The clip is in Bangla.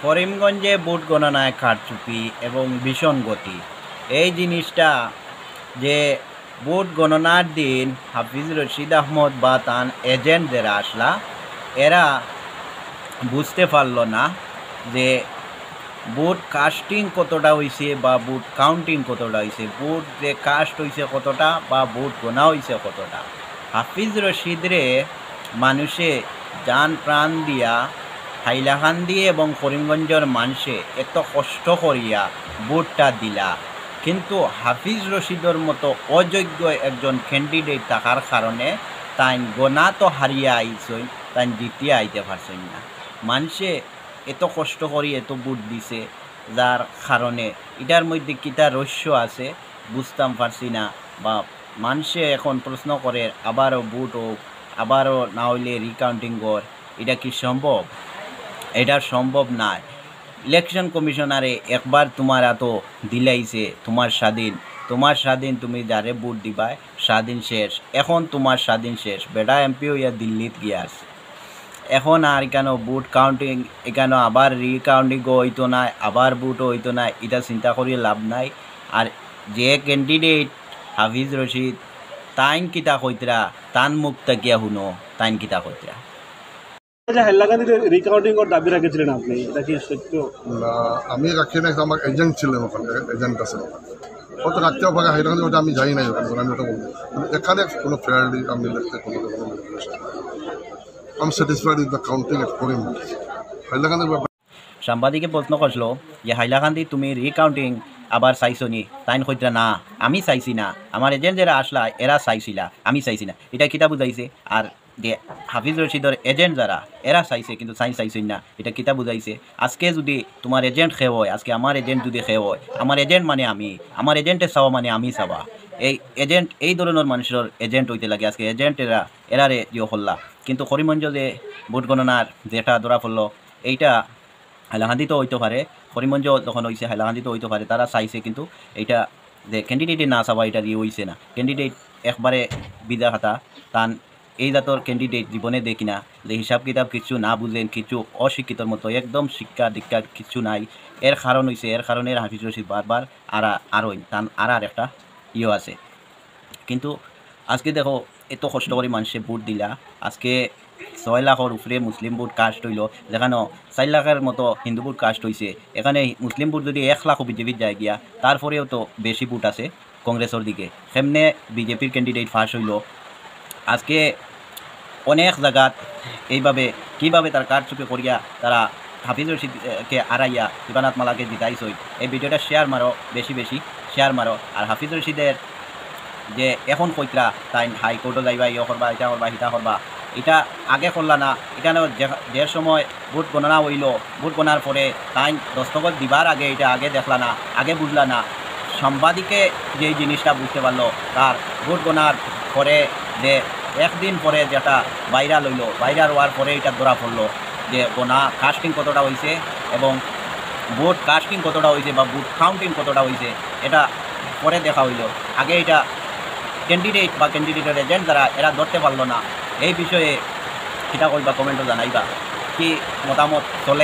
করিমগঞ্জে ভোট গণনায় কারচুপি এবং ভীষণ গতি, এই জিনিসটা যে ভোট গণনার দিন হাফিজ রশিদ আহমদ বা তার এজেন্ট যারা আসলা এরা বুঝতে পারল না যে ভোট কাস্টিং কতটা হয়েছে বা ভোট কাউন্টিং কতটা হয়েছে, ভোট যে কাস্ট হয়েছে কতটা বা ভোট গোনা হয়েছে কতটা। হাফিজ রশিদরে মানুষে জান প্রাণ দিয়া হাইলাকান্দি এবং করিমগঞ্জের মানুষে এত কষ্ট করিয়া ভোটটা দিলা, কিন্তু হাফিজ রশিদের মতো অযোগ্য একজন ক্যান্ডিডেট থাকার কারণে তাই গোনা তো হারিয়ে আইসই, তাই জিতিয়া আইতে পারছেন না। মানুষে এত কষ্ট করি এত ভোট দিছে, যার কারণে এটার মধ্যে কিতা রহস্য আছে বুঝতাম পারছি না। বা মানুষে এখন প্রশ্ন করে আবারও ভোট হোক, আবারও না হইলে রিকাউন্টিং কর, এটা কি সম্ভব? এটা সম্ভব নয়। ইলেকশন কমিশনারে একবার তোমার এত দিলাইছে, তোমার স্বাধীন, তুমি যারে ভোট দিবাই স্বাধীন শেষ, এখন তোমার স্বাধীন শেষ। বেটা এমপি হইয়া দিল্লিত গিয়াস, এখন আর কেন ভোট কাউন্টিং, এখানে আবার রিকাউন্টিংও হইতো না, আবার ভোটও হইতো না, এটা চিন্তা করিয়ে লাভ নাই। আর যে ক্যান্ডিডেট হাফিজ রশিদ তাইন কিতা কইতরা, তান মুখ তাকিয়া শুনো তাইন কিতা কইতরা। হাইলাকান্দিতে রিকাউন্টিং এর দাবি রেখেছিলেন আপনি, এটা কি সত্য? না, আমি রাখি না, আমার এজেন্ট ছিলেন, ওখানে এজেন্ট আছে, কত রাখতেও পারে হাইলাকান্দি, ওটা আমি যাই নাই ওখানে, আমি ওটা বলবো এখানে কোনো ফেয়ারলি আমি দেখতে কোনো আমি স্যাটিসফাইড উইথ দ্য কাউন্টিং এট করিমগঞ্জ। হাইলাকান্দি সাংবাদিকে প্রশ্ন করছিল যে হাইলাকান্দি তুমি রিকাউন্টিং আবার চাইছো নি? তাইন কইতরা না, আমি চাইছি না, আমার এজেন্ট যারা আসলা এরা চাইছিলা, আমি চাইছি না। এটা কিতা বুঝাইছে? আর যে হাফিজ রশিদের এজেন্ট যারা এরা চাইছে কিন্তু চাইছেন না, এটা কিতা বুঝাইছে? আজকে যদি তোমার এজেন্ট খেয়ে হয়, আজকে আমার এজেন্ট যদি খেয়ে হয়, আমার এজেন্ট মানে আমি, আমার এজেন্টের চাওয়া মানে আমি চাওয়া। এই এজেন্ট এই ধরনের মানুষের এজেন্ট হইতে লাগে। আজকে এজেন্ট এরারে যে হল্লা, কিন্তু করিমগঞ্জ যে ভোট গণনার যেটা ধরা পড়লো, এইটা হাইলাকান্দিতেও হইতে পারে, করিমগঞ্জ যখন হয়েছে হাইলাকান্দিতেও হইতে পারে। তারা চাইছে কিন্তু এইটা যে ক্যান্ডিডেটে না চাওয়া, এটা দিয়ে হইছে না। ক্যান্ডিডেট একবারে বিদা খাতা, তান এই জাতর ক্যান্ডিডেট জীবনে দেখি না, যে হিসাব কিতাব কিছু না বুঝেন, কিছু অশিক্ষিতর মতো, একদম শিক্ষা দীক্ষা কিছু নাই। এর কারণ হয়েছে, এর কারণে হাফিজ রশিদ বারবার আরই তান আর একটা ইয়ে আছে। কিন্তু আজকে দেখো এত কষ্ট করে মানুষে ভোট দিলা, আজকে 6 লাখের উপরে মুসলিম ভোট কাস্ট হইল, যেখানে 4 লাখের মতো হিন্দু ভোট কাস্ট হয়েছে। এখানে মুসলিম ভোট যদি 1 লাখও বিজেপির যায় গিয়া, তারপরেও তো বেশি ভোট আছে কংগ্রেসের দিকে। সেমনে বিজেপির ক্যান্ডিডেট ফার্স্ট হইল। আজকে অনেক জায়গাত এইভাবে কীভাবে তার কারচুপি করিয়া তারা হাফিজ রশিদকে আড়াইয়া জগন্নাথ মালাকে জিতাইছই। এই ভিডিওটা শেয়ার মারো, বেশি বেশি শেয়ার মারো। আর হাফিজ রশিদের যে এখন কইতরা তাই হাইকোর্টও যাইবা, ইয়ে করবা, এটা করবা, হিতা করবা, এটা আগে করলা না। এখানে যে সময় ভোট গণনা হইল, ভোট গণার পরে তাই দস্তখত দিবার আগে এটা আগে দেখলা না, আগে বুঝলা না। সাংবাদিকে যে জিনিসটা বুঝতে পারলো, তার ভোট গণার পরে যে একদিন পরে যেটা ভাইরাল হইল, ভাইরাল হওয়ার পরে এটা ধরা পড়লো যে গোনা কাস্টিং কতটা হয়েছে এবং ভোট কাস্টিং কতটা হয়েছে বা ভোট কাউন্টিং কতটা হয়েছে, এটা পরে দেখা হইল। আগে এটা ক্যান্ডিডেট বা ক্যান্ডিডেটের এজেন্ট যারা এরা ধরতে পারলো না। এই বিষয়ে এটা কইবা, কমেন্টও জানাইবা কি মতামত চলে।